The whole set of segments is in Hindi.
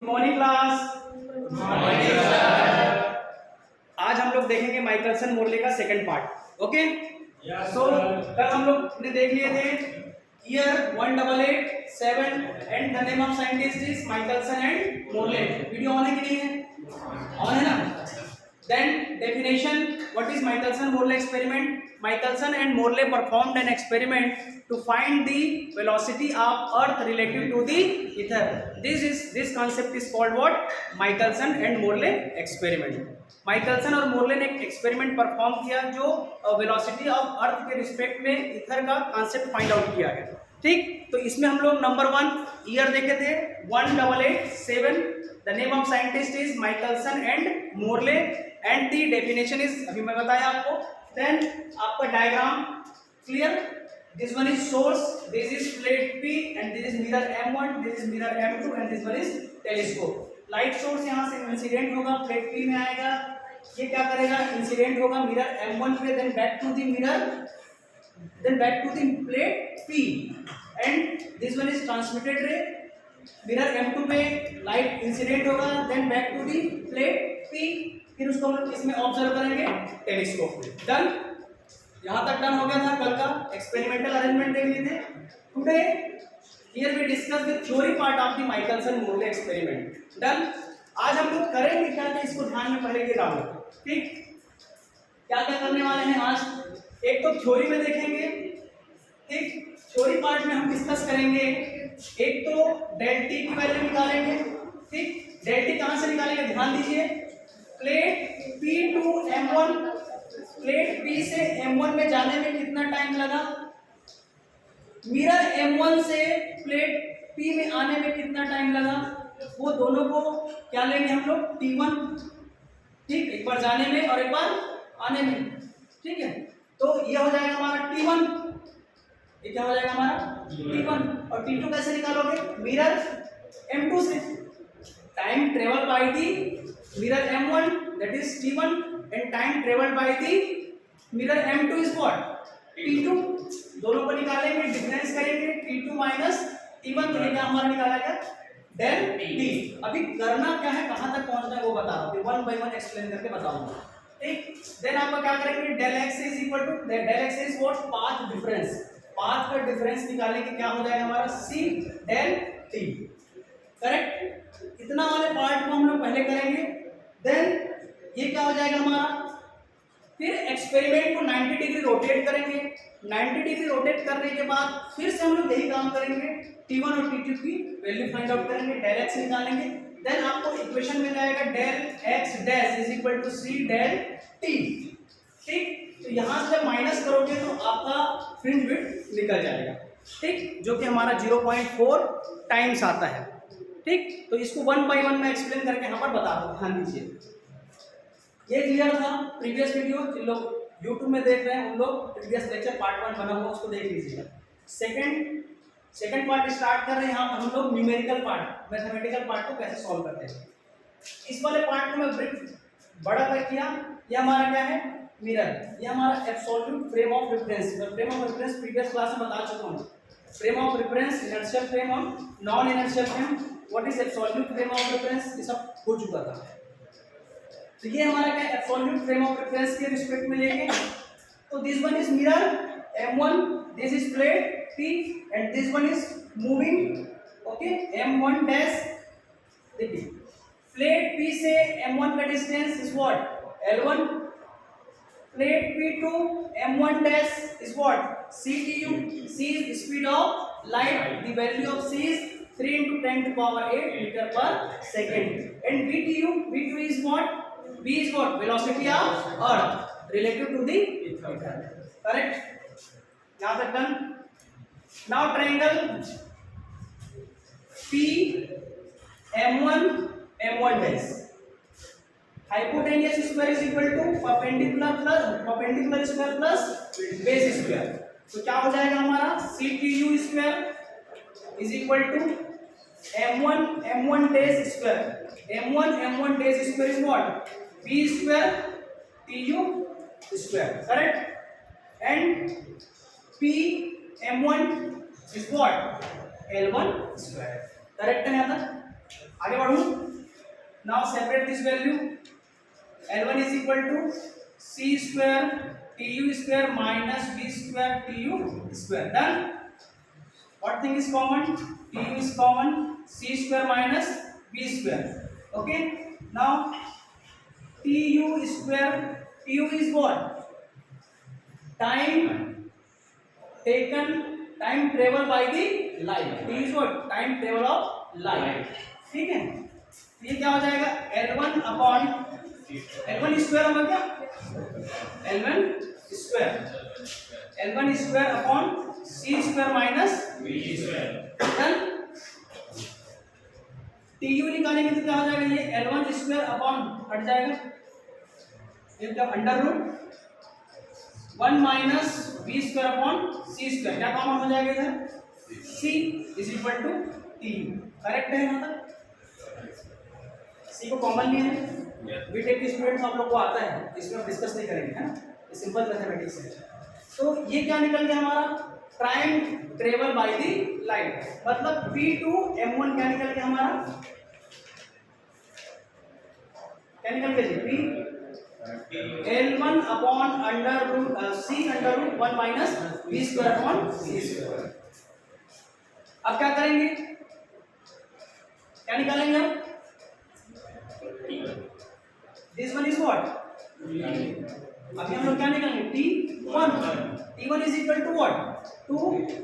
Morning class. आज हम लोग देखेंगे माइकलसन मोर्ले का सेकंड पार्ट। ओके, सो कल हम लोग ने देख लिए थे year 1887 and the name of scientist is Michelson and Morley. Video on है कि नहीं है? ऑन है ना? Then definition, what is Michelson Morley experiment? Michelson and Morley performed an experiment to find the velocity of Earth relative to the ether. This concept is called what? Michelson and Morley experiment. Michelson और Morley ने एक एक्सपेरिमेंट परफॉर्म किया जो वेलोसिटी ऑफ अर्थ के रिस्पेक्ट में इथर का कॉन्सेप्ट फाइंड आउट किया गया। ठीक, तो इसमें हम लोग नंबर 1 ईयर देखे थे 1887। The name of scientist is Michelson and Morley and the definition is, अभी मैं बताया आपको। Then आपका diagram clear? This one is source, this is plate P and this is mirror M1, this is mirror M2 and this one is telescope. Light source यहाँ से इंसिडेंट होगा, प्लेट P में आएगा, ये क्या करेगा? इंसिडेंट होगा मिरर M1 पे, then back to the mirror, then back to the plate P and this one is transmitted ray. Mirror M2 पे लाइट इंसिडेंट होगा, then back to the plate P, फिर उसको हम लोग इसमें ऑब्जर्व करेंगे टेलीस्कोप में। डन? यहां तक डन हो गया था। कल का एक्सपेरिमेंटल अरेंजमेंट देख लिए थे। Today here we discuss the theory part of the Michelson Morley experiment. Done? आज हम लोग करेंगे क्या क्या, इसको ध्यान में पहले ये डालो। ठीक, क्या क्या करने वाले हैं आज? एक तो थ्योरी में देखेंगे। ठीक, थ्योरी पार्ट में हम डिस्कस करेंगे एक तो डेल टी की वैल्यू निकालेंगे। ठीक, डेल टी कहां से निकालेंगे? ध्यान दीजिए, plate P to M1, plate P से M1 में जाने में कितना टाइम लगा, मिरर M1 से प्लेट P में आने में कितना टाइम लगा, वो दोनों को क्या लेंगे हम लोग? T1। ठीक, एक बार जाने में और एक बार आने में। ठीक है, तो ये हो जाएगा हमारा T1, ये क्या हो जाएगा हमारा T1। और T2 कैसे निकालोगे? मिरर M2 से। Time travel by the mirror M1, that is T1, and time traveled by the mirror M2 is what? T2। दोनों को निकालेंगे, डिफरेंस करेंगे, T2 माइनस T1, तो ये क्या हमारा निकाला गया? Del T. अभी करना क्या है, कहां तक पहुंचना है वो बता रहा हूं, 1 बाय 1 एक्सप्लेन करके बताऊंगा। ठीक, देन आपका क्या करेंगे? Del X is equal to, del X is what? Path difference. Path का डिफरेंस निकालेंगे, क्या हो जाएगा हमारा? C del T. करेक्ट? इतना वाले पार्ट को हम लोग पहले करेंगे। देन ये क्या हो जाएगा हमारा? फिर एक्सपेरिमेंट को 90 डिग्री रोटेट करेंगे। 90 डिग्री रोटेट करने के बाद फिर से हम लोग यही काम करेंगे, T1 और T2 की वैल्यू फाइंड आउट करेंगे, डेल एक्स निकालेंगे। देन आपको इक्वेशन मिल जाएगा del X dash is equal to C del T. ठीक, तो यहां से जब माइनस करोगे तो आपका फ्रिंज विड्थ निकल जाएगा। ठीक, जो कि हमारा 0.4 टाइम्स आता है। ठीक, तो इसको 1 बाय 1 में एक्सप्लेन करके यहाँ पर बता दो, ध्यान दीजिए। ये क्लियर था प्रीवियस वीडियो, जिन लोग YouTube में देख रहे हैं उन लोग प्रीवियस लेक्चर पार्ट 1 बना हुआ उसको देख लीजिएगा। सेकंड पार्ट स्टार्ट कर रहे हैं। यहाँ हम लोग न्यूमेरिकल पार्ट, मैथमेटिकल पार्ट को कैसे सॉल्व करते हैं। इस वाले पार्ट को मैं बड़ा कर किया। ये हमारा क्या है? मिरर। ये हमारा absolute frame of reference. Frame of reference previous class में बता चुका हूँ। Frame of reference, inertial frame और non inertial frame, what is absolute frame of reference, ये सब हो चुका था। तो ये हमारा क्या? एब्सोल्यूट फ्रेम ऑफ रेफरेंस के रिस्पेक्ट में लेंगे। तो this one is mirror M1, this is plate P and this one is moving, okay, M1 dash. देखिए, प्लेट P से M1 का distance is what? L1। Plate P to M1 dash is what? CTU. C is speed of light. The value of C is 3 into 10 to power 8 meter per second. And VTU is what? V is what? Velocity of Earth relative to the ether. Correct? Now that done. Now triangle P M1 M1 dash. Hypotenuse square is equal to perpendicular square plus base square। तो क्या हो जाएगा हमारा? CTU square is equal to M1 dash square। M1 dash square is what? B square TU square, correct? And P M1 is what? L1 square, correct है यहाँ तक? आगे बढ़ूं, now separate this value, L1 is equal to c square t u square minus B square t u square. Done. What thing is common? T u is common, c square minus B square. Okay, now t u square, t u is what? Time taken, time travel by the light. T is what? Time travel of light. ठीक है, ये क्या हो जाएगा? L1 अपॉन L1 स्क्वायर होगा क्या? L1 स्क्वायर अपॉन सी square minus B square. Done. T u निकालेंगे तो क्या हो जाएगा? ये L1 स्क्वायर अपॉन हट जाएगा, ये क्या under root 1 minus B square upon सी स्क्वायर, क्या कॉमन हो जाएगा इधर? C is equal to T U. Correct है यहाँ तक? सी को कॉमन लिया है, बीटेक के स्टूडेंट्स आप लोग को आता है, इसमें हम डिस्कस नहीं करेंगे, है ना, ये सिंपल मैथमेटिक्स है। तो ये क्या निकल गया हमारा? Time travel by the light, मतलब P2 M1 क्या निकल गया हमारा? क्या निकल गया जी? L1 upon under root C under root 1 minus B square upon सी स्क्वायर। अब क्या करेंगे? क्या निकालेंगे हम? This one is what? अभी हम लोग क्या निकालेंगे? T1। T1 is equal to what? Two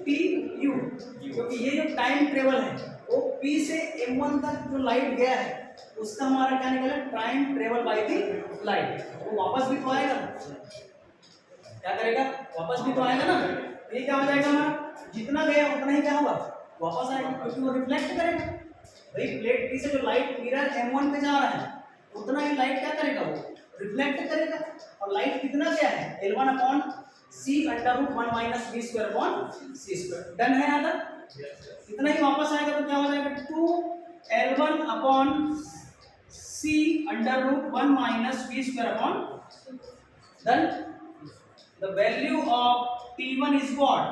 T U, क्योंकि ये जो टाइम ट्रेवल है वो P से M1 तक जो लाइट गया है उसका हमारा क्या निकला? Time travel by the light. वो वापस भी तो आएगा, क्या करेगा? वापस भी तो आएगा ना। ये क्या हो जाएगा हमारा? जितना गया उतना ही क्या होगा? वापस आएगा, क्योंकि वो रिफ्लेक्ट करेगा। भाई प्लेट P से जो लाइट मिरर M1 पे जा रहा है उतना ही लाइट क्या करेगा? वो रिफ्लेक्ट करेगा। और लाइट कितना गया है? L1 upon C under root 1 minus B square upon सी स्क्वायर। डन है यहाँ तक? इतना ही वापस आएगा तो क्या हो जाएगा? 2L1 upon C under root 1 minus B square upon. Done. The value of T1 is what?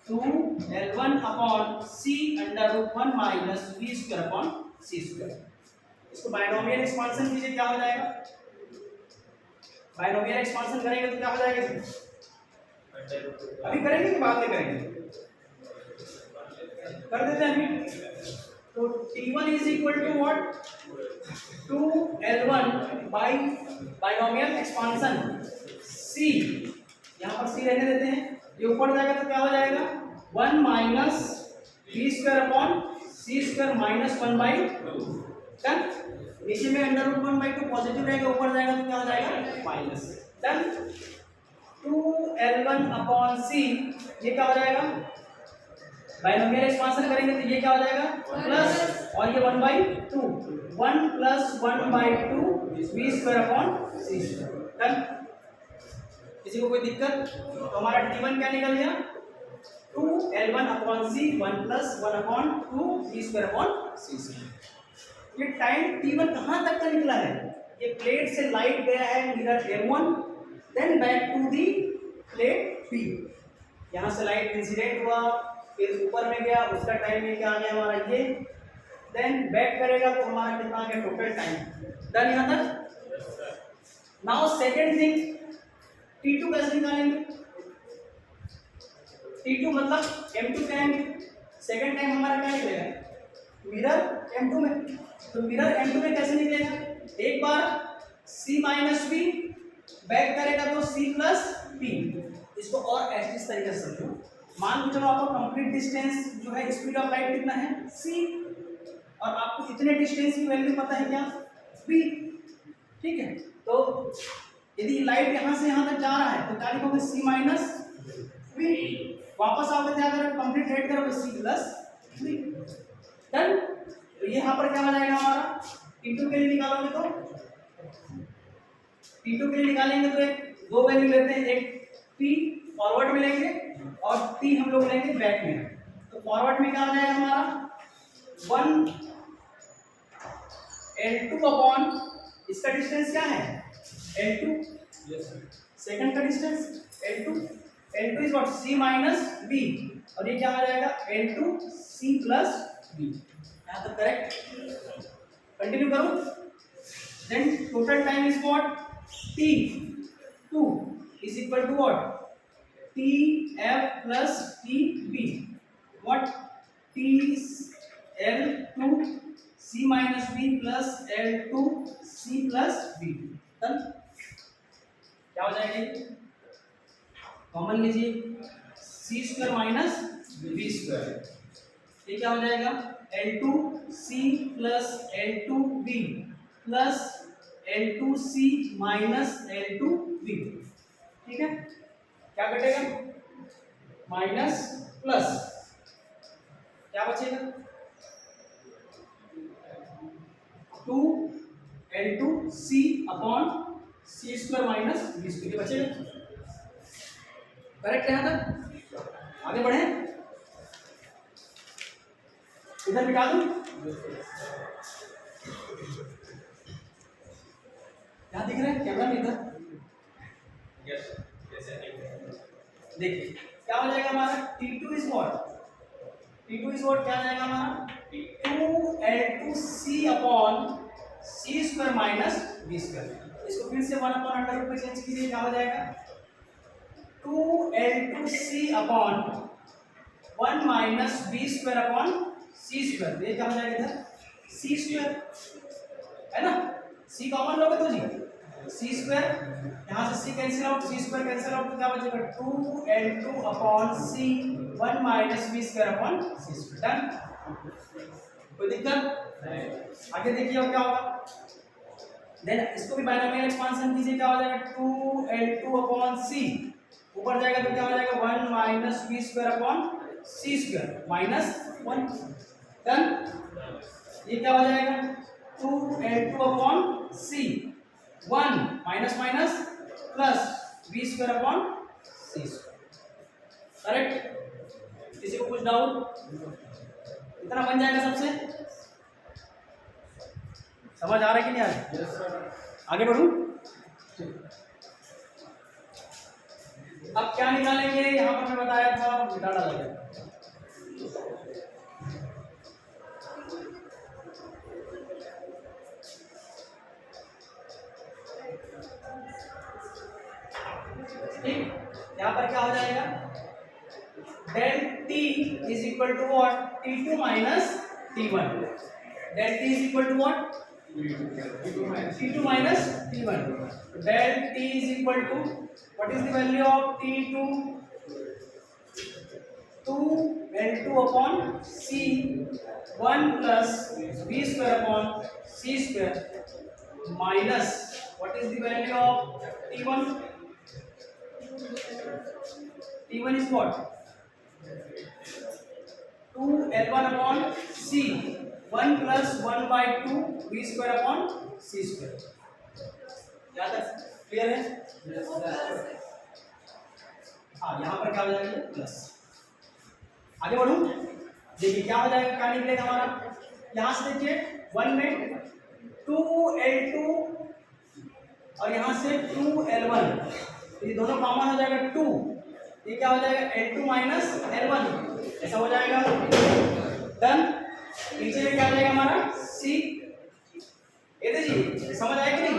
2L1 upon C under root 1 minus B square upon C square. इसको बाइनोमियल एक्सपांशन कीजिए, क्या हो जाएगा? बाइनोमियल एक्सपांशन करेंगे तो क्या हो जाएगा? अभी करेंगे कि बाद में करेंगे? कर देते हैं अभी। तो T1 is equal to what? 2L1 by binomial expansion C, यहाँ पर C रहने देते हैं, ये ऊपर जाएगा तो क्या हो जाएगा? 1 माइनस बी स्क्वायर अपॉन सी स्क्वायर माइनस 1/2। डन। नीचे में अंडर रूट 1/2 पॉजिटिव रहेगा, ऊपर जाएगा तो क्या हो जाएगा? Minus. Done. 2L1 upon C, ये क्या हो जाएगा? बाइनोमियल एक्सपांशन करेंगे तो ये क्या हो जाएगा? प्लस, और ये 1/2, 1 प्लस 1/2 बी स्क्वायर अपॉन सी स्क्वायर। डन। किसी को कोई दिक्कत? तो हमारा T1 क्या निकल गया? 2L1 upon C 1 plus 1 upon 2 B square upon सी स्क्वायर। ये टाइम T1 कहाँ तक का निकला है? ये प्लेट से लाइट गया है mirror M1, then back to the plate P। यहाँ से लाइट इंसिडेंट हुआ, फिर ऊपर में गया, उसका टाइम ये क्या आ गया हमारा? ये। देन बैक करेगा तो हमारा कितना आ गया टोटल टाइम? डन यहाँ तक। नाउ सेकेंड थिंग, T2 कैसे निकालेंगे? T2 मतलब M2 क्या है? सेकेंड टाइम हमारा क्या निकलेगा? मिरर M2 में। तो मिरर M2 में कैसे निकलेगा? एक बार C माइनस B, बैक करेगा तो C प्लस P। इसको और इस तरीके से समझो, मान लो चलो आपको कंप्लीट डिस्टेंस जो है स्पीड ऑफ लाइट कितना है? C, और आपको इतने डिस्टेंस की वैल्यू पता है क्या? B। ठीक है, तो यदि लाइट यहाँ से यहाँ तक जा रहा है तो क्या लिखोगे? C minus B। वापस आओगे क्या करोगे? कंप्लीट रेड करोगे C प्लस B। डन। तो ये यहाँ पर क्या हो जाएगा हमारा? T2 के लिए निकालोगे तो T2 के लिए निकालेंगे तो एक दो वैल्यू लेते हैं, एक T फॉरवर्ड में लेंगे और T हम लोग लेंगे बैक में। तो फॉरवर्ड में क्या हो जाएगा हमारा? 1 L2 अपॉन, इसका डिस्टेंस क्या है? L2। सेकंड का distance L2। L2 is what? C minus B, और ये क्या हो जाएगा? L2 C plus B। यहाँ तक करेक्ट? कंटिन्यू करो। Then total time is what, T 2 is equal to what, T F plus T B, what, T L two C minus B plus L two C plus B. Done. क्या हो जाएगा, कॉमन लीजिए, C square minus B square, ये क्या हो जाएगा, L two C plus L two B plus L two C minus L two B. ठीक है, क्या कटेगा, माइनस प्लस, क्या बचेगा, 2 एल टू सी अपॉन सी स्क्वायर माइनस बी स्क्वायर बचेगा। करेक्ट है यहाँ तक, आगे बढ़े, इधर मिटा दूं, क्या दिख रहा है कैमरा में इधर, देखिए क्या हो जाएगा हमारा, T2 is what, T2 is what, क्या आ जाएगा हमारा 2L2C अपॉन सी स्क्वायर माइनस बी स्क्वायर। इसको फिर से 1 अपॉन अंडर रूट में चेंज कीजिए, क्या हो जाएगा 2L2C upon 1 minus B square upon सी स्क्वायर। ये क्या हो जाएगा इधर, सी स्क्वायर है ना, सी कॉमन लोगे तो जी, सी स्क्वायर, यहाँ से सी कैंसिल आउट, सी स्क्वायर कैंसिल आउट, तो क्या बचेगा 2L2 upon C 1 minus B square upon सी स्क्वायर। डन, कोई दिक्कत, आगे देखिए और क्या होगा। देन इसको भी बाइनोमियल एक्सपांशन कीजिए, क्या हो जाएगा 2L2 अपॉन सी, ऊपर जाएगा तो क्या हो जाएगा 1 माइनस बी स्क्वायर अपॉन सी स्क्वायर माइनस 1। डन, ये क्या हो जाएगा 2L2 upon C 1 minus minus plus B square upon सी स्क्वायर। करेक्ट, किसी को कुछ डाउट, इतना बन जाएगा सबसे, समझ आ रहा है कि नहीं आ रहा, आगे बढ़ूं। अब क्या निकालेंगे, यहाँ पर मैं बताया था मिटा डालेंगे, ठीक, यहाँ पर क्या हो जाएगा, del T is equal to what, T2 minus T1, del T is equal to what, T2 minus T1, del T is equal to what is the value of T2, 2L2 upon C 1 plus B square upon C square minus what is the value of T1, T1 is what, 2L1 upon C 1 plus 1 by 2 B square upon C square। क्या तक क्लियर है, हाँ, यहाँ पर क्या हो जाएगा प्लस। आगे बढ़ूं, देखिए क्या हो जाएगा, क्या निकलेगा हमारा, यहाँ से देखिए 1 में 2L2 और यहाँ से 2L1, ये दोनों कॉमन हो जाएगा 2, ये क्या हो जाएगा L2 माइनस L1, ऐसा हो जाएगा। डन, नीचे में क्या आ जाएगा हमारा C, ये देखिए समझ आया कि नहीं,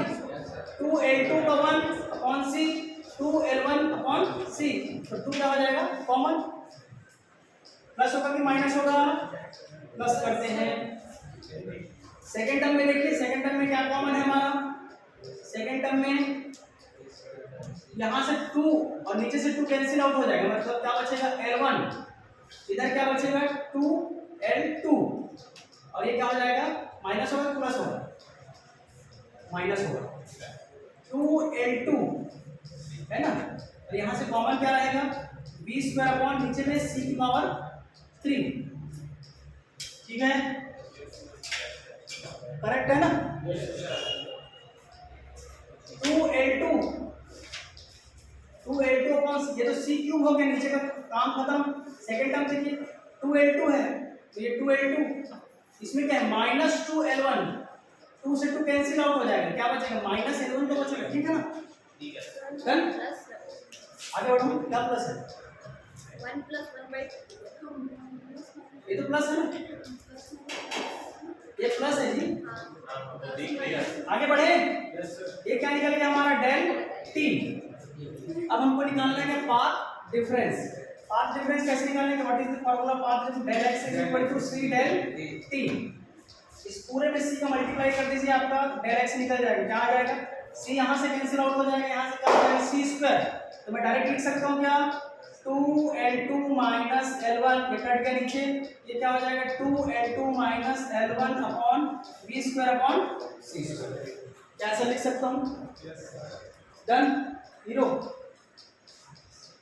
2L2 का 1 upon C 2L1 upon C, तो 2 क्या हो जाएगा कॉमन, प्लस होगा कि माइनस होगा, प्लस करते हैं। सेकेंड टर्म में देखिए, सेकेंड टर्म में क्या कॉमन है हमारा, सेकेंड टर्म में यहाँ से 2 और नीचे से 2 कैंसिल आउट हो जाएगा, मतलब क्या बचेगा L1, इधर क्या बचेगा 2L2 और ये क्या हो जाएगा माइनस होगा प्लस होगा, माइनस होगा 2L2 है ना, और यहाँ से कॉमन क्या रहेगा B स्क्वायर अपॉन नीचे में C की पावर 3। ठीक है, करेक्ट है ना, 2L2 अपॉन ये तो C क्यूब हो गया, नीचे का काम खत्म। सेकेंड टर्म देखिए 2L2 है तो ये 2L2, इसमें क्या है माइनस 2L1, 2 से 2 कैंसिल आउट हो जाएगा, क्या बचेगा माइनस L1 तो बचेगा। ठीक है ना, ठीक है, डन, आगे बढ़ो, क्या प्लस है 1 + 1/2, ये तो प्लस है ना, ये प्लस है जी। आगे बढ़े। ये क्या निकल गया हमारा डेल टी। अब हमको निकालना है पाथ डिफरेंस। पाथ डिफरेंस कैसे निकालने का? What is the formula path difference? Del X is equal to C del T. इस पूरे में सी का मल्टीप्लाई कर दीजिए, आपका डेल एक्स निकल जाएगा। क्या आ जाएगा? सी यहाँ से कैंसिल आउट हो जाएगा, यहाँ से क्या हो जाएगा? सी स्क्वायर। तो मैं डायरेक्ट लिख सकता हूँ क्या? 2l2 माइनस l1, ये कट गया नीचे, ये क्या हो जाएगा? 2l2 minus l1 upon v square upon c square. क्या ऐसा लिख सकता हूँ? डन। हीरो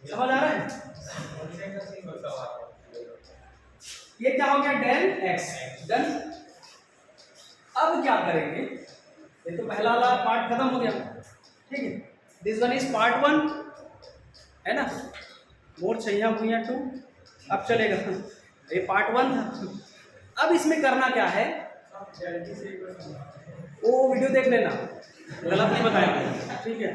समझ आ रहा है? ये क्या हो गया? Del X. डन। अब क्या करेंगे? ये तो पहला वाला पार्ट खत्म हो गया, ठीक है। दिस वन इज पार्ट 1 है ना, मोर छैया भुइया 2। अब चलेगा, ये पार्ट 1 था। अब इसमें करना क्या है? वो वीडियो देख लेना, गलत नहीं बताया, ठीक है।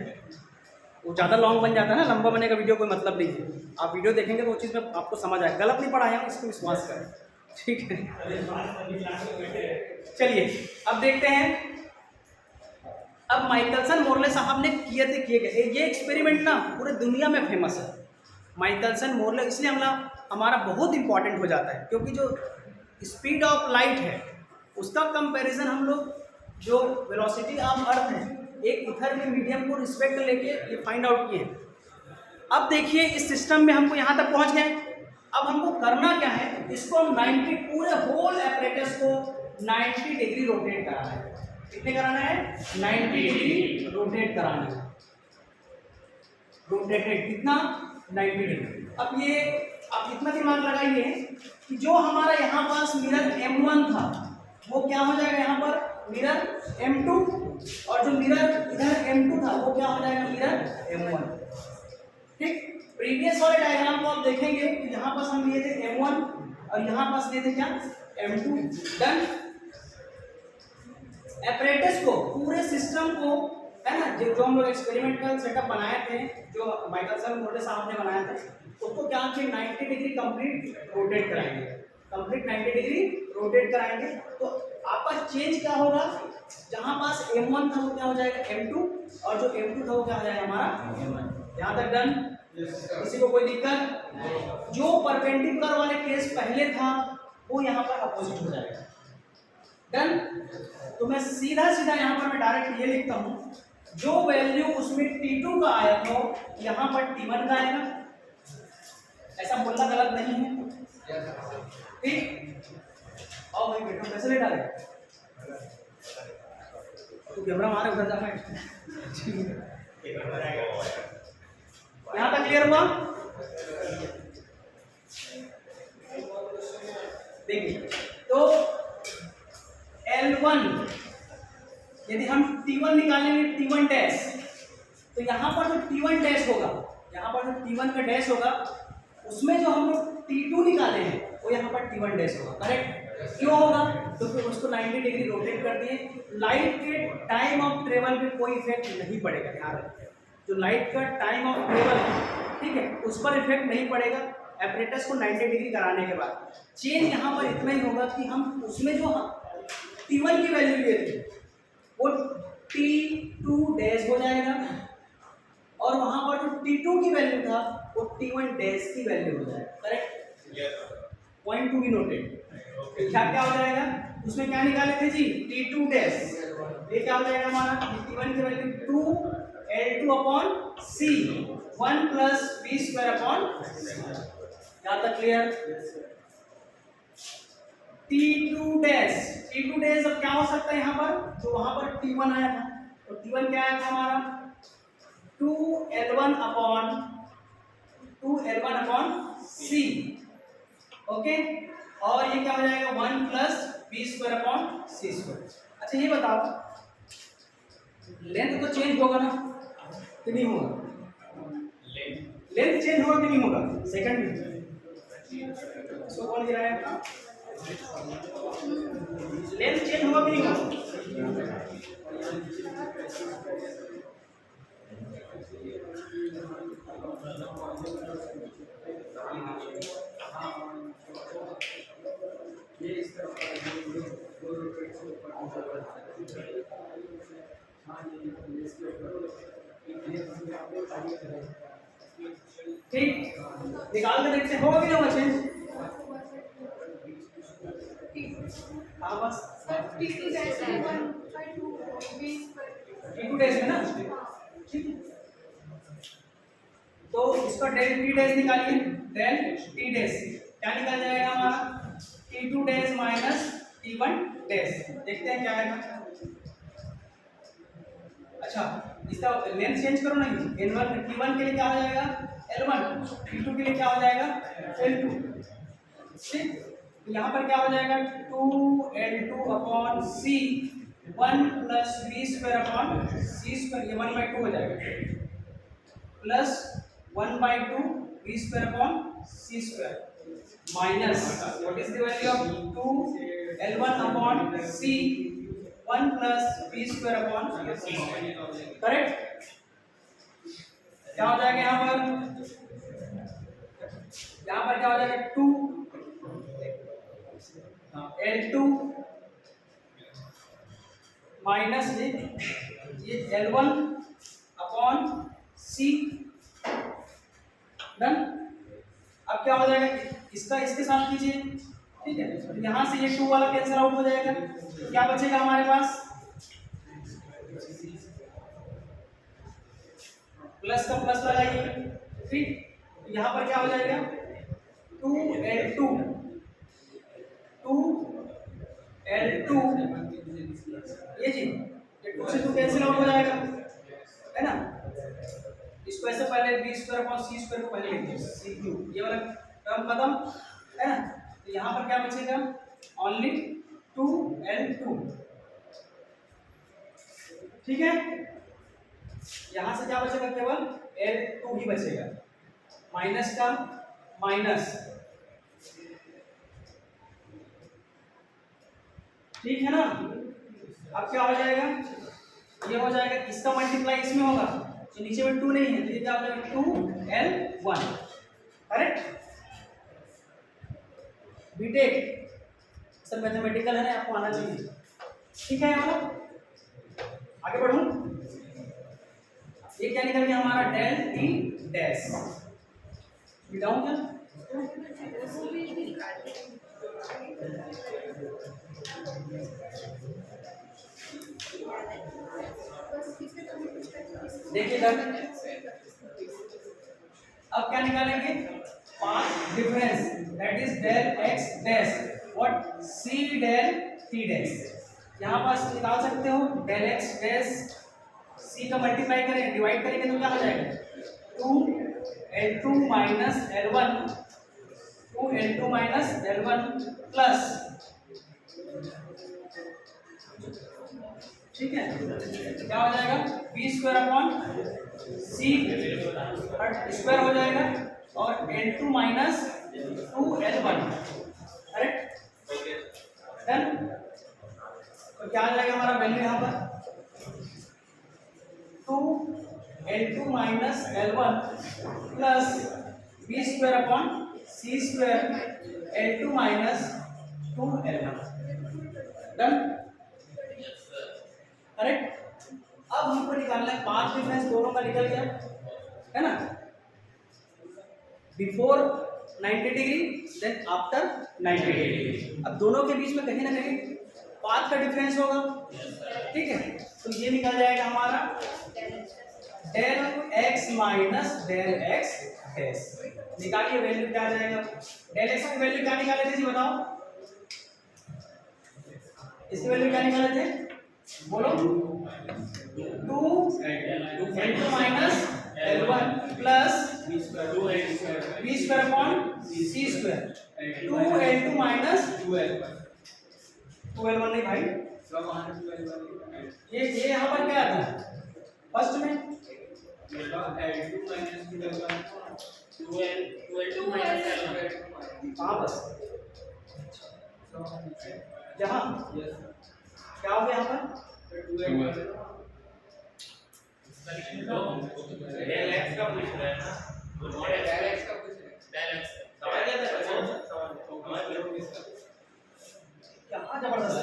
वो ज़्यादा लॉन्ग बन जाता है ना, लंबा बने का वीडियो कोई मतलब नहीं है। आप वीडियो देखेंगे तो वो चीज़ में आपको समझ आए। गलत नहीं पढ़ाया, इसको विश्वास करें, ठीक है। चलिए अब देखते हैं। अब माइकलसन मोरले साहब ने किए गए ये एक्सपेरिमेंट ना पूरे दुनिया में फेमस है। माइकलसन मोरले इसलिए हमारा बहुत इंपॉर्टेंट हो जाता है, क्योंकि जो स्पीड ऑफ लाइट है उसका कंपैरिजन हम लोग जो वेलोसिटी ऑफ अर्थ है एक इथर के मीडियम को रिस्पेक्ट लेके ये फाइंड आउट किए। अब देखिए इस सिस्टम में हमको यहाँ तक पहुँच गए। अब हमको करना क्या है? इसको हम 90 पूरे होल एपरेटस को 90 डिग्री रोटेट कराना है। कितने कराना है? 90 डिग्री रोटेट कराना है। रोटेटेड कितना? 90 डिग्री। अब ये आप इतना दिमाग लगाइए कि जो हमारा यहाँ पास मिरर M1 था वो क्या हो जाएगा? यहाँ पर मिरर M2, और जो मिरर इधर M2 था वो क्या हो जाएगा? Mirror M1। ठीक। प्रीवियस वाले डायग्राम को आप देखेंगे कि यहाँ पास हम लिए थे M1 और यहाँ पास लिए थे क्या? M2। डन। एपरेटस को, पूरे सिस्टम को, है ना, जो हम लोग एक्सपेरिमेंटल सेटअप बनाए थे, जो माइकलसन मोरले साहब ने बनाया था, उसको क्या कि 90 डिग्री कंप्लीट रोटेट कराएंगे। कंप्लीट 90 डिग्री रोटेट कराएंगे तो आपका चेंज क्या होगा? जहां पास M1 था वो क्या हो जाएगा? M2, और जो M2 था वो क्या हो जाएगा? हमारा M1। यहाँ तक डन? किसी को कोई दिक्कत? जो परपेंडिकुलर वाले केस पहले था वो यहाँ पर अपोजिट हो जाएगा। डन। तो मैं सीधा यहाँ पर मैं डायरेक्ट ये लिखता हूँ, जो वैल्यू उसमें T2 का आया था यहाँ पर T1 का आएगा। ऐसा बोलना गलत नहीं है, ठीक। और भाई बेटा कैसे ले डाले? तो कैमरा मारे उधर जाना है। यहाँ तक क्लियर हुआ? देखिए तो L1 यदि हम T1 निकालेंगे, T1 डैश, तो यहाँ पर जो T1 डैश होगा, यहाँ पर जो T1 का डैश होगा उसमें जो हम लोग T2 निकाले हैं वो यहाँ पर T1 डैश होगा। करेक्ट? क्यों होगा? तो फिर उसको 90 डिग्री रोटेट कर दिए। लाइट के टाइम ऑफ ट्रेवल पे कोई इफेक्ट नहीं पड़ेगा। ध्यान रखिए, जो लाइट का टाइम ऑफ ट्रेवल है, ठीक है, उस पर इफेक्ट नहीं पड़ेगा एपरेटस को 90 डिग्री कराने के बाद। चेंज यहाँ पर इतना ही होगा कि हम उसमें जो T1 की वैल्यू लिए थे वो T2 डैश हो जाएगा, और वहां पर जो T2 की वैल्यू था वो T1 डैश की वैल्यू हो जाएगा। Correct? Point to be noted. क्या क्या हो जाएगा? उसमें क्या निकाले थे जी? T2 dash. ये क्या हो जाएगा हमारा? T1 की value 2L2 upon C 1 plus V square upon. यहाँ तक क्लियर? T2 डैश अब क्या हो सकता है यहाँ पर? जो वहां पर T1 आया था, तो T1 क्या आया था हमारा? 2L1 upon C। ओके, और ये क्या हो जाएगा? 1 plus V square upon C square. अच्छा ये बताओ, लेंथ तो चेंज होगा ना कि नहीं होगा? लेंथ चेंज होगा कि नहीं होगा? सेकंड में इसको कौन गिराया? लेंथ चेंज होगा कि नहीं होगा? ये इस तरफ ठीक, निकाल के देखते हैं होगा कि नहीं होगा चेंज। हाँ बस T2 dash T1 by 2 T2 dash है ना, ठीक है। तो इसका डेल टी डैश निकालिए, डेल टी डैश क्या निकल जाएगा हमारा, T2 dash minus T1 dash. देखते हैं क्या आएगा। अच्छा, इसका लेंथ चेंज करो नहीं, N1 T1 के लिए क्या हो जाएगा L1, T2 के लिए क्या हो जाएगा L2। ठीक, तो यहाँ पर क्या हो जाएगा 2L2 upon C 1 plus V square upon C square, ये 1/2 हो जाएगा, plus 1/2 V square upon C square minus what is the value of 2L1 upon C 1 plus V square upon C square. Correct, क्या हो जाएगा यहाँ पर, क्या हो जाएगा 2L2 माइनस ये L1 अपॉन C। डन। अब क्या हो जाएगा, इसका इसके साथ कीजिए, ठीक है। तो यहाँ से ये 2 वाला कैंसिल आउट हो जाएगा, क्या बचेगा हमारे पास, प्लस का प्लस लगाइए, ठीक। यहाँ पर क्या हो जाएगा 2L2 ये जी, ये 2 से 2 कैंसिल आउट हो जाएगा, है ना। इसको ऐसे पहले B square upon C square को पहले लिख दो, C3 ये वाला टर्म खत्म, है ना। तो यहाँ पर क्या बचेगा ओनली 2L2, ठीक है। यहाँ से क्या बचेगा, केवल L2 ही बचेगा, माइनस का माइनस, ठीक है ना। अब क्या हो जाएगा, ये हो जाएगा, इसका मल्टीप्लाई इसमें होगा, तो नीचे में 2 नहीं है, तो ये क्या हो जाएगा 2L1। करेक्ट, बीटेक सब मैथमेटिकल है ना, आपको आना चाहिए, ठीक है। यहाँ आगे बढ़ूं, ये क्या निकल गया हमारा डेल टी डैश, मिटाऊं क्या, देखिएगा। अब क्या निकालेंगे, path difference, that is del X dash what C del T dash. यहाँ पास निकाल सकते हो, डेल एक्स डैश सी का मल्टीप्लाई करें, डिवाइड करेंगे तो क्या हो जाएगा 2L2 minus L1, 2L2 minus L1 plus, ठीक है, क्या हो जाएगा B square upon C square हो जाएगा, और L2 minus 2L1। Correct, done. तो क्या आ जाएगा हमारा वैल्यू यहाँ पर 2L2 minus L1 plus B square upon C square L2 minus 2L1। Done, correct. अब हमको निकालना है पाथ डिफरेंस, दोनों का निकल गया, है ना, before 90 degree then after 90 degree. अब दोनों के बीच में कहीं ना कहीं पाथ का डिफरेंस होगा, ठीक है। तो ये निकल जाएगा हमारा del X minus del X dash. निकालिए वैल्यू क्या आ जाएगा, डेल एक्स की वैल्यू क्या निकाले थे जी बताओ, इसकी वैल्यू क्या निकाले थे बोलो, 2L2 minus L1 plus B square upon C square, 2L2 minus 2L1 नहीं भाई, ये यहाँ पर क्या आता है फर्स्ट में, हाँ बस यहाँ क्या हो गया यहाँ पर, डेल एक्स का पूछ रहे हैं ना, डेल एक्स का पूछ रहे हैं, डेल एक्स समझ गए थे, क्या जबरदस्त है।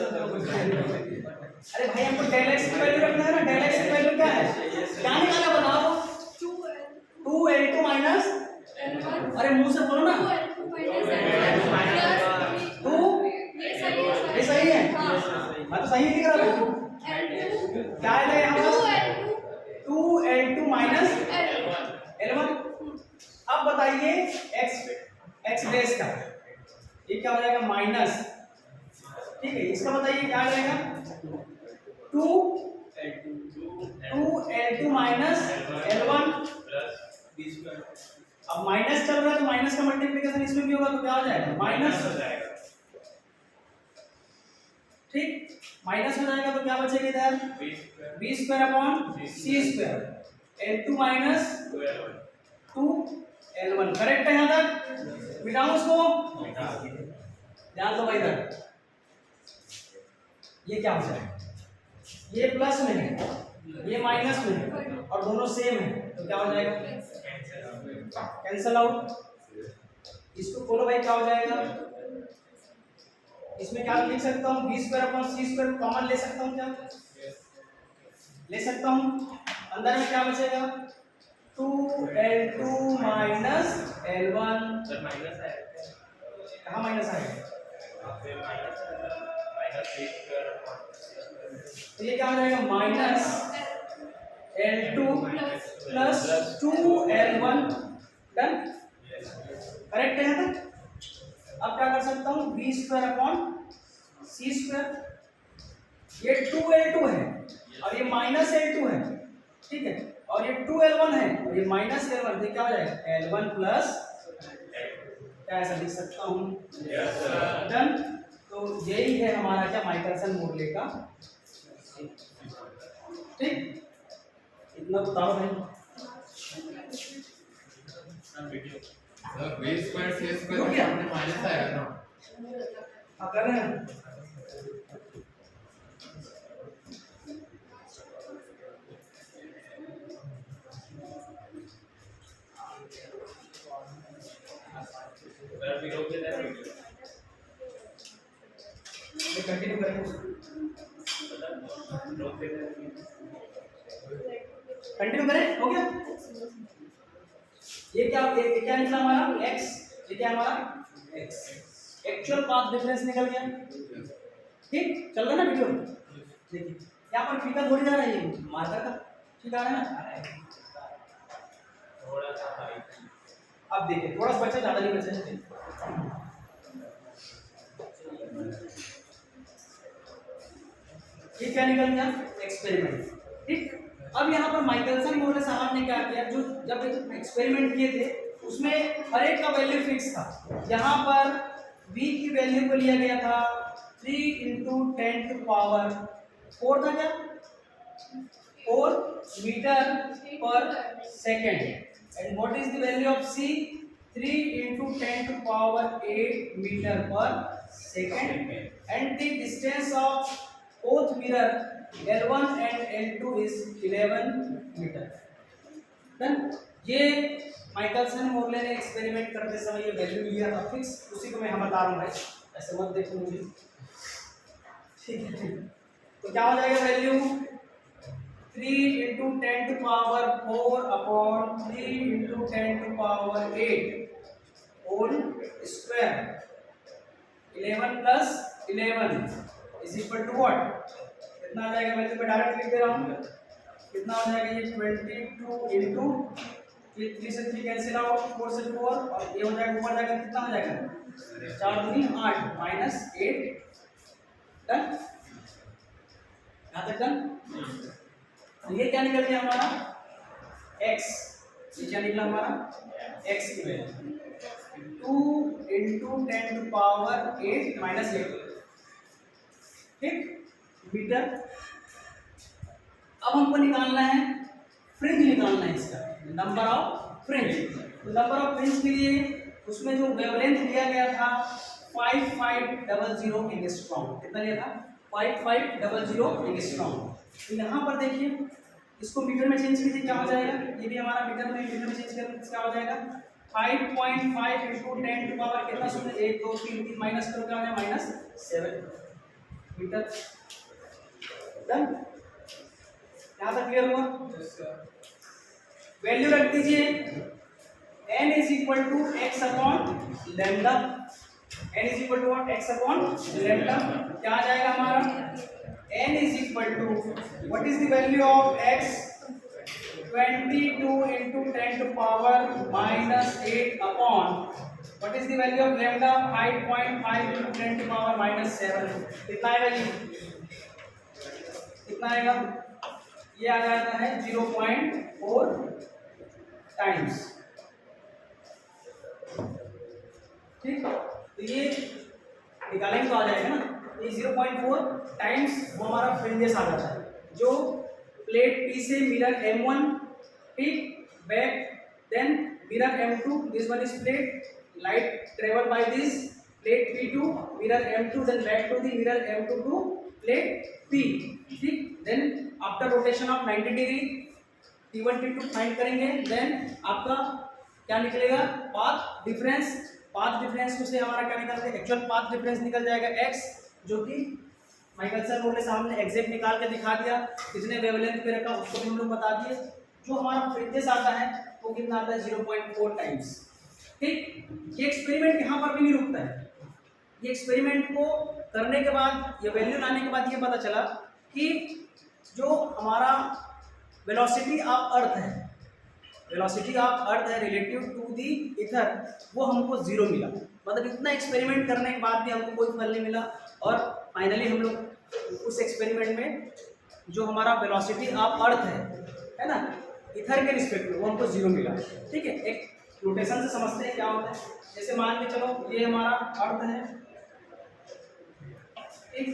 अरे भाई हमको डेल एक्स की वैल्यू रखना है ना, डेल एक्स की वैल्यू क्या है, क्या निकाला बताओ, 2L2 माइनस, अरे मुंह से बोलो ना, 2 ये सही है, मैं तो सही लिख रहा हूँ, क्या है यहाँ पर 2L2 माइनस L1। अब बताइए x बेस का ये क्या हो जाएगा माइनस, ठीक है, इसका बताइए क्या आ जाएगा 2L2 माइनस L1। अब माइनस चल रहा है तो माइनस का मल्टीप्लिकेशन इसमें भी होगा तो क्या हो जाएगा माइनस हो जाएगा, ठीक, माइनस हो जाएगा तो क्या बचेगा इधर b square upon c square L2 minus 2L1। Correct है यहाँ तक, मिटाऊं उसको, ध्यान दो भाई इधर, ये क्या हो जाएगा, ये प्लस में है ये माइनस में है और दोनों सेम है तो क्या हो जाएगा कैंसल आउट। इसको खोलो भाई, क्या हो जाएगा, इसमें क्या लिख सकता हूँ b square upon c square common ले सकता हूँ, क्या ले सकता हूँ, अंदर में क्या बचेगा 2L2 माइनस L1, कहाँ माइनस आएगा, तो ये क्या हो जाएगा minus L2 plus 2L1, done, correct है यहाँ तक। अब क्या कर सकता हूँ b square upon c square, ये 2L2 है और ये माइनस L2 है, ठीक है, और ये 2L1 है और ये माइनस L1, तो क्या हो जाएगा L1 प्लस, क्या ऐसा लिख सकता हूँ, डन। तो यही है हमारा क्या माइकलसन मोरले का, ठीक, इतना बताओ भाई, b स्क्वायर c स्क्वायर अपने माइनस आएगा ना, हाँ कर रहे हैं, कंटिन्यू करेंगे, कंटिन्यू करें, हो गया, ये क्या निकला हमारा x, ये क्या हमारा x, एक्चुअल पाथ डिफरेंस निकल गया, ठीक, चल रहा है ना वीडियो, देखिए यहाँ पर फीका थोड़ी जा रहा है, ये मार्कर का ठीक आ रहा है ना, अब देखिए थोड़ा सा बचा, ज्यादा नहीं बचा, ये क्या निकल गया एक्सपेरिमेंट, ठीक। अब यहाँ पर माइकलसन मोरले साहब ने क्या किया, जो जब एक्सपेरिमेंट किए थे उसमें हर एक का वैल्यू फिक्स था, यहाँ पर v की वैल्यू को लिया गया था 3 × 10⁴ था, क्या 4 metre per second, and what is the value of c 3 × 10⁸ metre per second, and the distance of both mirror L1 and L2 is 11 metre, done. ये माइकलसन मोरले ने एक्सपेरिमेंट करते समय ये वैल्यू लिया था फिक्स, उसी को मैं यहाँ बता रहा हूँ भाई, ऐसे मत देखो मुझे, ठीक है। तो क्या हो जाएगा value 3 × 10⁴ upon 3 × 10⁸ whole square, 11 plus 11 is equal to what, कितना आ जाएगा, वैल्यू मैं डायरेक्ट लिख दे रहा हूँ, कितना हो जाएगा ये 22 × 3 से 3 कैंसिल आउट, 4 से 4 और ये हो जाएगा ऊपर जाकर कितना हो जाएगा 4 दूनी 8 माइनस 8, डन, यहाँ तक डन। ये क्या निकल गया हमारा x, ये क्या निकला हमारा x की वैल्यू 2 × 10⁸ माइनस 8, ठीक, मीटर। अब हमको निकालना है फ्रिंज, निकालना है इसका नंबर ऑफ फ्रिंज, तो नंबर ऑफ फ्रिंज के लिए उसमें जो वेवलेंथ लिया गया था 5500 एंगस्ट्रॉम, कितना लिया था 5500 एंगस्ट्रॉम। तो यहाँ पर देखिए इसको मीटर में चेंज कीजिए, क्या हो जाएगा, ये भी हमारा मीटर में चेंज करने क्या हो जाएगा 5.5 × 10⁻, कितना सुन 1 2 3 3 माइनस करो, क्या हो जाएगा -7, मीटर। डन, यहाँ तक क्लियर हुआ? वैल्यू रख दीजिए n is equal to X upon lambda. n is equal to X upon lambda. क्या आ जाएगा हमारा? n is equal to what is the value of x? 22 into 10 to power minus 8 upon what is the value of lambda? 5.5 into 10 to power minus 7। कितना आएगा जी? कितना आएगा? ये आ जाता है 0.4 टाइम्स। ठीक, तो ये निकालेंगे तो आ जाएगा ना, ये 0.4 टाइम्स वो हमारा फ्रिंजेस आ जाता है जो प्लेट P से मिरर M1 ठीक back, then mirror M2, this one is plate, light travel by this plate P2, mirror M2, then back to the mirror M2 to plate P ठीक। Then after rotation of 90 degree T1 T2 find करेंगे, देन आपका क्या निकलेगा? Path difference. पाथ डिफरेंस को से हमारा क्या निकलता है? एक्चुअल पाथ डिफरेंस निकल जाएगा x, जो कि माइकलसन रूल साहब ने एग्जैक्ट निकाल के दिखा दिया, कितने वेवलेंथ पे रखा उसको भी हम लोग बता दिए। जो हमारा फ्रिंजेस आता है वो कितना आता है? 0.4 टाइम्स। ठीक, ये एक्सपेरिमेंट यहाँ पर भी नहीं रुकता है। ये एक्सपेरिमेंट को करने के बाद, ये वैल्यू लाने के बाद ये पता चला कि जो हमारा वेलोसिटी ऑफ अर्थ है, वेलोसिटी ऑफ अर्थ है रिलेटिव टू दी इथर, वो हमको 0 मिला। मतलब इतना एक्सपेरिमेंट करने के बाद भी हमको कोई फल नहीं मिला, और फाइनली हम लोग उस एक्सपेरिमेंट में जो हमारा वेलोसिटी ऑफ अर्थ है ना, इथर के रिस्पेक्ट में, वो हमको 0 मिला। ठीक है, एक रोटेशन से समझते हैं क्या होता है। जैसे मान के चलो ये हमारा अर्थ है, ठीक,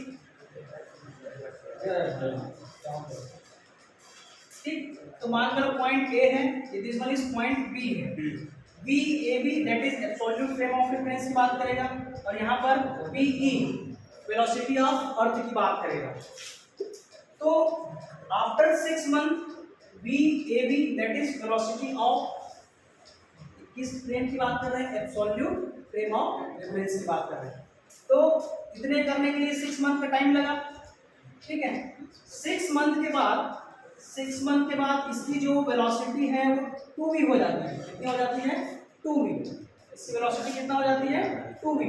तो मान लो पॉइंट A है, this one is point B है, B A B that is absolute frame of reference की बात करेगा, और यहाँ पर PE वेलोसिटी ऑफ अर्थ की बात करेगा। तो after 6 month B A B that is velocity of, किस फ्रेम की बात कर रहे हैं? एब्सोल्यूट फ्रेम ऑफ रेफरेंस की बात कर रहे हैं। तो इतने करने के लिए 6 मंथ का टाइम लगा। ठीक है, 6 मंथ के बाद इसकी जो वेलोसिटी है वो 2v हो जाती है। कितनी हो जाती है? 2v। इसकी वेलोसिटी कितना हो जाती है? 2v।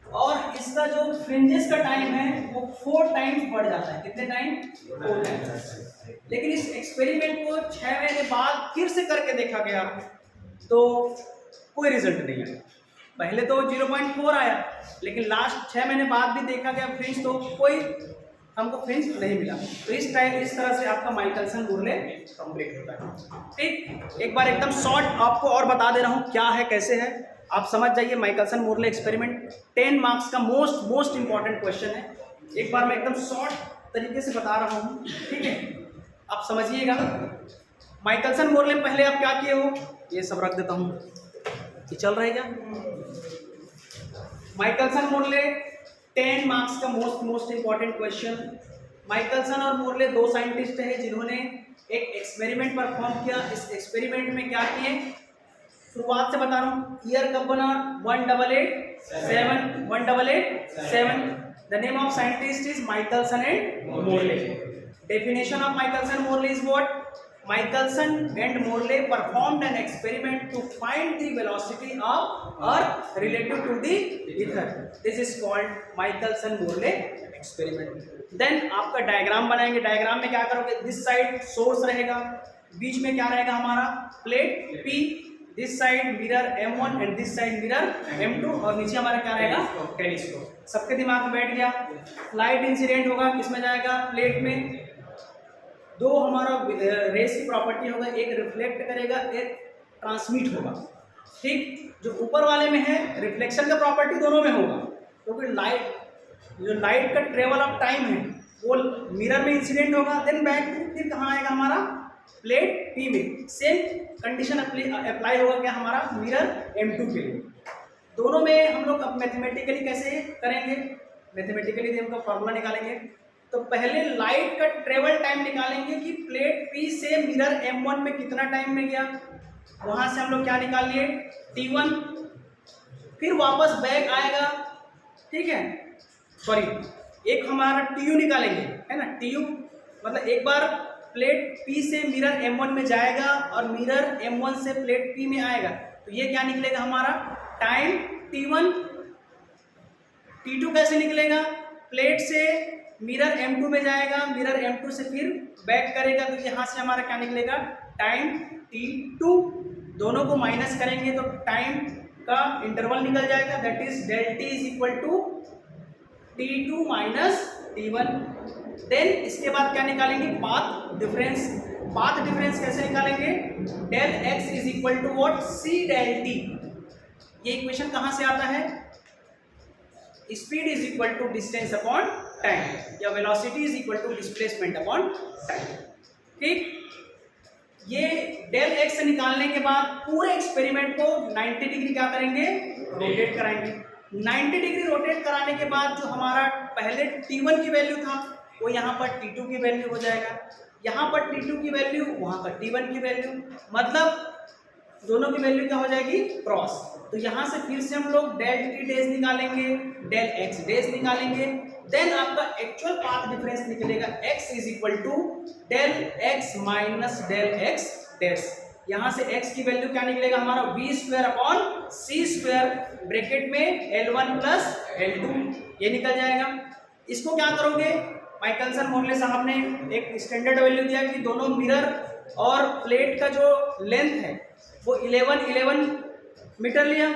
और इसका जो फ्रिंजेस का टाइम है वो 4 टाइम्स बढ़ जाता है। कितने टाइम? 4 टाइम्स। लेकिन इस एक्सपेरिमेंट को 6 महीने बाद फिर से करके देखा गया तो कोई रिजल्ट नहीं आया। पहले तो 0.4 आया, लेकिन लास्ट 6 महीने बाद भी देखा गया फ्रिंज, तो कोई हमको फ्रिंज नहीं मिला। तो इस तरह से आपका माइकलसन रूले कंप्लीट होता है। ठीक, एक बार एकदम शॉर्ट आपको और बता दे रहा हूँ क्या है कैसे है, आप समझ जाइए। माइकलसन मोरले एक्सपेरिमेंट 10 मार्क्स का मोस्ट इंपॉर्टेंट क्वेश्चन है। एक बार मैं एकदम शॉर्ट तरीके से बता रहा हूँ, ठीक है, आप समझिएगा। माइकलसन मोरले पहले आप क्या किए हो, ये सब रख देता हूँ, ये चल रहा है क्या? माइकलसन मोरले 10 मार्क्स का मोस्ट इंपॉर्टेंट क्वेश्चन। माइकलसन और मोरले 2 साइंटिस्ट हैं जिन्होंने एक एक्सपेरिमेंट परफॉर्म किया। इस एक्सपेरिमेंट में क्या किए, शुरुआत से बता रहा हूँ। ईयर कब बना? 1887। The name of scientist is Michelson and Morley. Definition of Michelson Morley is what? Michelson and Morley performed an experiment to find the velocity of Earth relative to the ether. This is called Michelson-Morley experiment. Then आपका डायग्राम बनाएंगे। डायग्राम में क्या करोगे, दिस साइड सोर्स रहेगा, बीच में क्या रहेगा हमारा plate P, this side mirror M1 and this side mirror M2, और नीचे हमारा क्या रहेगा टेलीस्कोप। सबके दिमाग में बैठ गया। लाइट इंसिडेंट होगा, किसमें जाएगा? प्लेट में। 2 हमारा रेस की प्रॉपर्टी होगा, एक रिफ्लेक्ट करेगा, एक ट्रांसमिट होगा। ठीक, जो ऊपर वाले में है रिफ्लेक्शन का प्रॉपर्टी दोनों में होगा, क्योंकि लाइट का ट्रेवल ऑफ टाइम है वो मिरर में इंसिडेंट होगा, देन बैक फिर कहाँ आएगा हमारा प्लेट P में। सेम कंडीशन अप्लाई होगा क्या हमारा मिरर M2 के लिए। दोनों में हम लोग अब मैथमेटिकली कैसे करेंगे, मैथमेटिकली हम लोग फॉर्मूला निकालेंगे। तो पहले लाइट का ट्रेवल टाइम निकालेंगे कि प्लेट P से मिरर M1 में कितना टाइम में गया, वहां से हम लोग क्या निकाल लिए T1, फिर वापस बैक आएगा। ठीक है, सॉरी एक हमारा TU निकालेंगे, है ना। TU मतलब एक बार प्लेट P से मिरर M1 में जाएगा और मिरर M1 से प्लेट P में आएगा, तो ये क्या निकलेगा हमारा टाइम T1। T2 कैसे निकलेगा, प्लेट से मिरर M2 में जाएगा, मिरर M2 से फिर बैक करेगा, तो यहाँ से हमारा क्या निकलेगा टाइम T2। दोनों को माइनस करेंगे तो टाइम का इंटरवल निकल जाएगा, that is del T is equal to T2 minus T1। देन इसके बाद क्या निकालेंगे पाथ डिफरेंस। पाथ डिफरेंस कैसे निकालेंगे, del x is equal to what C del T। ये इक्वेशन कहाँ से आता है, speed is equal to distance upon time या velocity is equal to displacement upon time. ठीक, ये del x से निकालने के बाद पूरे एक्सपेरिमेंट को 90 डिग्री क्या करेंगे, रोटेट कराएंगे। 90 डिग्री रोटेट कराने के बाद जो हमारा पहले T1 की वैल्यू था वो यहाँ पर T2 की वैल्यू हो जाएगा, यहाँ पर T2 की वैल्यू वहाँ पर T1 की वैल्यू, मतलब दोनों की वैल्यू क्या हो जाएगी क्रॉस। तो यहाँ से फिर से हम लोग del T डेज निकालेंगे, del x डेज निकालेंगे, देन आपका एक्चुअल पाथ डिफरेंस निकलेगा x is equal to del x minus del x dash. यहाँ से x की वैल्यू क्या निकलेगा हमारा v square upon c square bracket में L1 प्लस L2 ये निकल जाएगा। इसको क्या करोगे, माइकलसन मोर्ले साहब ने एक स्टैंडर्ड वैल्यू दिया कि दोनों मिरर और प्लेट का जो लेंथ है वो 11 मीटर लिया।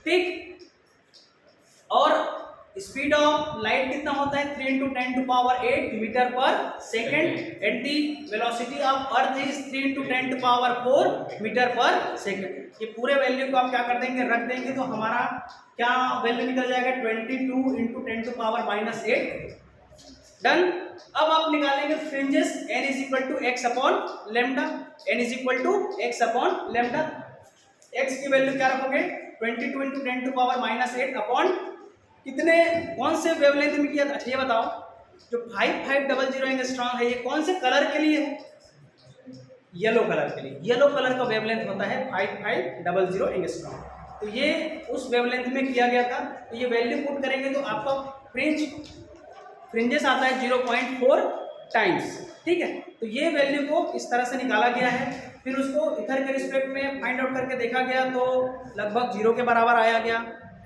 ठीक, और स्पीड ऑफ लाइट कितना होता है 3 × 10⁸ metre per second, and the velocity of earth is 3 × 10⁴ metre per second. ये पूरे वैल्यू को आप क्या कर देंगे, रख देंगे, तो हमारा क्या वैल्यू निकल जाएगा 22 × 10⁻8। डन। अब आप निकालेंगे fringes n is equal to x upon lambda, n is equal to x upon lambda. x की वैल्यू क्या रखोगे 22 × 10⁻8 अपॉन कितने, कौन से वेवलेंथ में किया था। अच्छा ये बताओ जो 5500 एंगस्ट्रॉम है ये कौन से कलर के लिए है, येलो कलर के लिए। येलो कलर का वेवलेंथ होता है 5500 एंगस्ट्रॉम, तो ये उस वेवलेंथ में किया गया था। तो ये वैल्यू पुट करेंगे तो आपका फ्रिंजेस आता है 0.4 टाइम्स। ठीक है, तो ये वैल्यू को इस तरह से निकाला गया है, फिर उसको इथर के रिस्पेक्ट में फाइंड आउट करके देखा गया तो लगभग 0 के बराबर आया गया,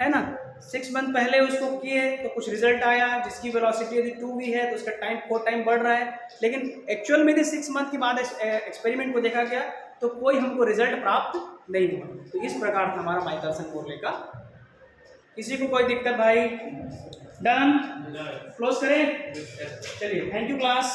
है ना। 6 मंथ पहले उसको किए तो कुछ रिजल्ट आया जिसकी वेलोसिटी यदि 2v है तो उसका टाइम 4 टाइम बढ़ रहा है, लेकिन एक्चुअल में यदि 6 मंथ के बाद एक्सपेरिमेंट को देखा गया तो कोई हमको रिजल्ट प्राप्त नहीं हुआ। तो इस प्रकार था हमारा माइकलसन मोर्ले का। किसी को कोई दिक्कत भाई? डन, क्लोज करें। चलिए, थैंक यू क्लास।